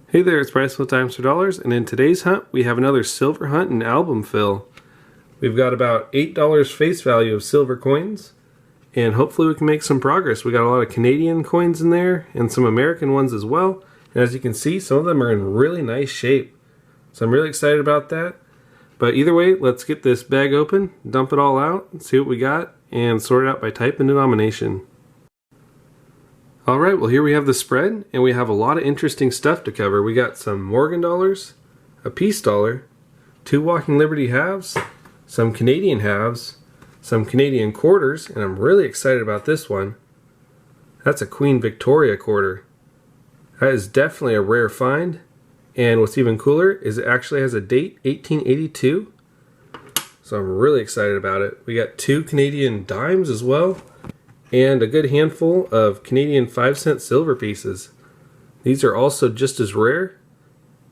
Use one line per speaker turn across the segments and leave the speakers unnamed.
Hey there, it's Bryson with Dimes for Dollars, and in today's hunt we have another silver hunt and album fill. We've got about $8 face value of silver coins, and hopefully we can make some progress. We got a lot of Canadian coins in there and some American ones as well, and as you can see, some of them are in really nice shape. So I'm really excited about that. But either way, let's get this bag open, dump it all out, see what we got, and sort it out by type and denomination. Alright, well here we have the spread, and we have a lot of interesting stuff to cover. We got some Morgan dollars, a peace dollar, 2 Walking Liberty halves, some Canadian halves, some Canadian quarters, and I'm really excited about this one. That's a Queen Victoria quarter. That is definitely a rare find, and what's even cooler is it actually has a date, 1882, so I'm really excited about it. We got 2 Canadian dimes as well, and a good handful of Canadian 5-cent silver pieces. These are also just as rare,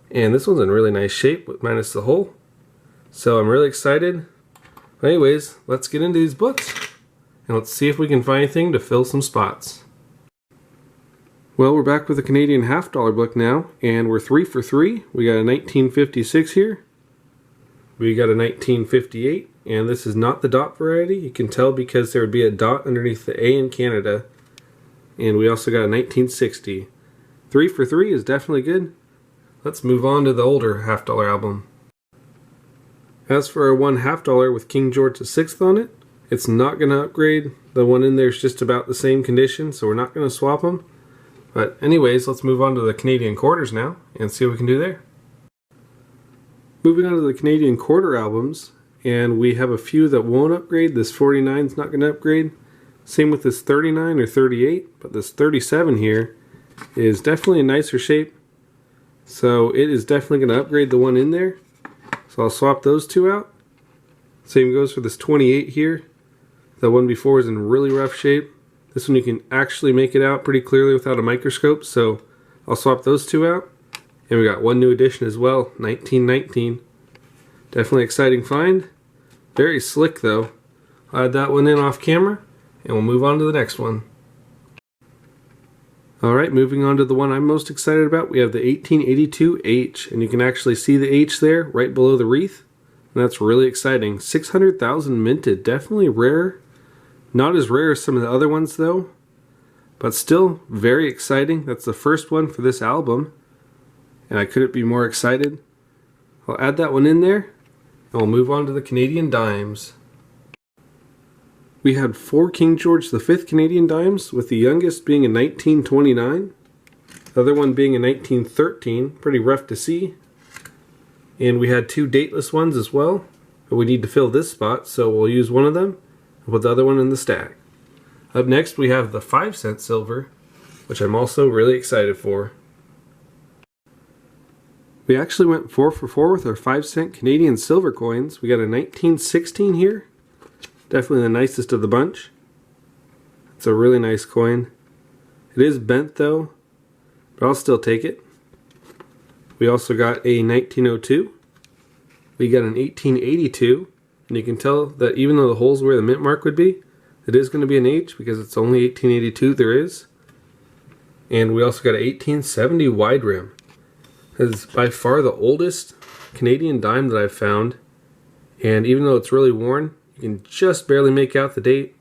and this one's in really nice shape with minus the hole. So I'm really excited. But anyways, let's get into these books, and let's see if we can find anything to fill some spots. Well, we're back with a Canadian half-dollar book now, and we're 3 for 3. We got a 1956 here. We got a 1958. And this is not the dot variety. You can tell because there would be a dot underneath the A in Canada. And we also got a 1960. 3 for 3 is definitely good. Let's move on to the older half-dollar album. As for our one half-dollar with King George VI on it, it's not going to upgrade. The one in there is just about the same condition, so we're not going to swap them. But anyways, let's move on to the Canadian quarters now and see what we can do there. Moving on to the Canadian quarter albums. And we have a few that won't upgrade. This 49 is not going to upgrade. Same with this 39 or 38, but this 37 here is definitely in nicer shape. So it is definitely going to upgrade the one in there. So I'll swap those two out. Same goes for this 28 here. The one before is in really rough shape. This one you can actually make it out pretty clearly without a microscope, so I'll swap those two out. And we got one new addition as well, 1919. Definitely exciting find. Very slick though. I'll add that one in off camera and we'll move on to the next one. Alright, moving on to the one I'm most excited about. We have the 1882 H, and you can actually see the H there right below the wreath. And that's really exciting. 600,000 minted. Definitely rare. Not as rare as some of the other ones though, but still very exciting. That's the first one for this album, and I couldn't be more excited. I'll add that one in there. And we'll move on to the Canadian dimes. We had 4 King George V Canadian dimes, with the youngest being in 1929, the other one being in 1913, pretty rough to see. And we had 2 dateless ones as well, but we need to fill this spot, so we'll use one of them and put the other one in the stack. Up next we have the 5-cent silver, which I'm also really excited for. We actually went 4 for 4 with our 5-cent Canadian silver coins. We got a 1916 here. Definitely the nicest of the bunch. It's a really nice coin. It is bent though, but I'll still take it. We also got a 1902. We got an 1882. And you can tell that even though the hole's where the mint mark would be, it is going to be an H because it's only 1882 there is. And we also got an 1870 wide rim. Is by far the oldest Canadian dime that I've found, and even though it's really worn, you can just barely make out the date.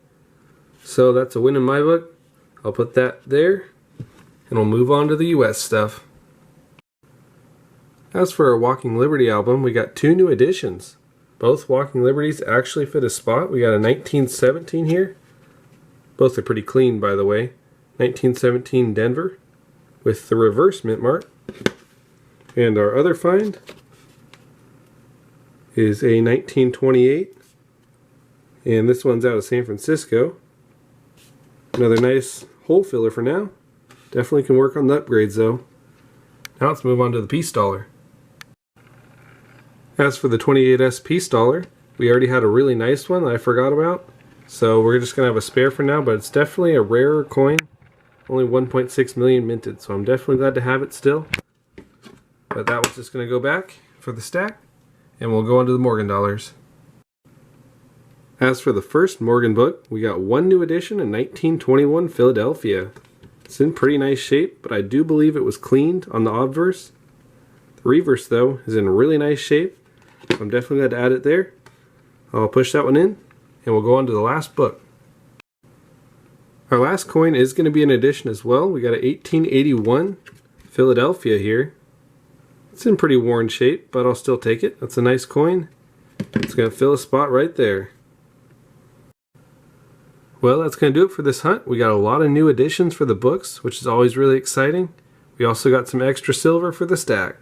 So that's a win in my book. I'll put that there, and we'll move on to the US stuff. As for our Walking Liberty album, we got 2 new additions. Both Walking Liberties actually fit a spot. We got a 1917 here. Both are pretty clean, by the way. 1917 Denver with the reverse mint mark. And our other find is a 1928, and this one's out of San Francisco. Another nice hole filler for now. Definitely can work on the upgrades though. Now let's move on to the peace dollar. As for the 28S peace dollar, we already had a really nice one that I forgot about, so we're just going to have a spare for now, but it's definitely a rarer coin. Only 1.6 million minted, so I'm definitely glad to have it still. But that was just going to go back for the stack, and we'll go on to the Morgan dollars. As for the first Morgan book, we got 1 new edition in 1921 Philadelphia. It's in pretty nice shape, but I do believe it was cleaned on the obverse, Reverse though is in really nice shape, so I'm definitely glad to add it there. I'll push that one in and we'll go on to the last book. Our last coin is going to be an addition as well. We got an 1881 Philadelphia here. It's in pretty worn shape, but I'll still take it. That's a nice coin. It's going to fill a spot right there. Well, that's going to do it for this hunt. We got a lot of new additions for the books, which is always really exciting. We also got some extra silver for the stack.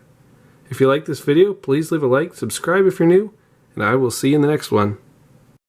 If you like this video, please leave a like, subscribe if you're new, and I will see you in the next one.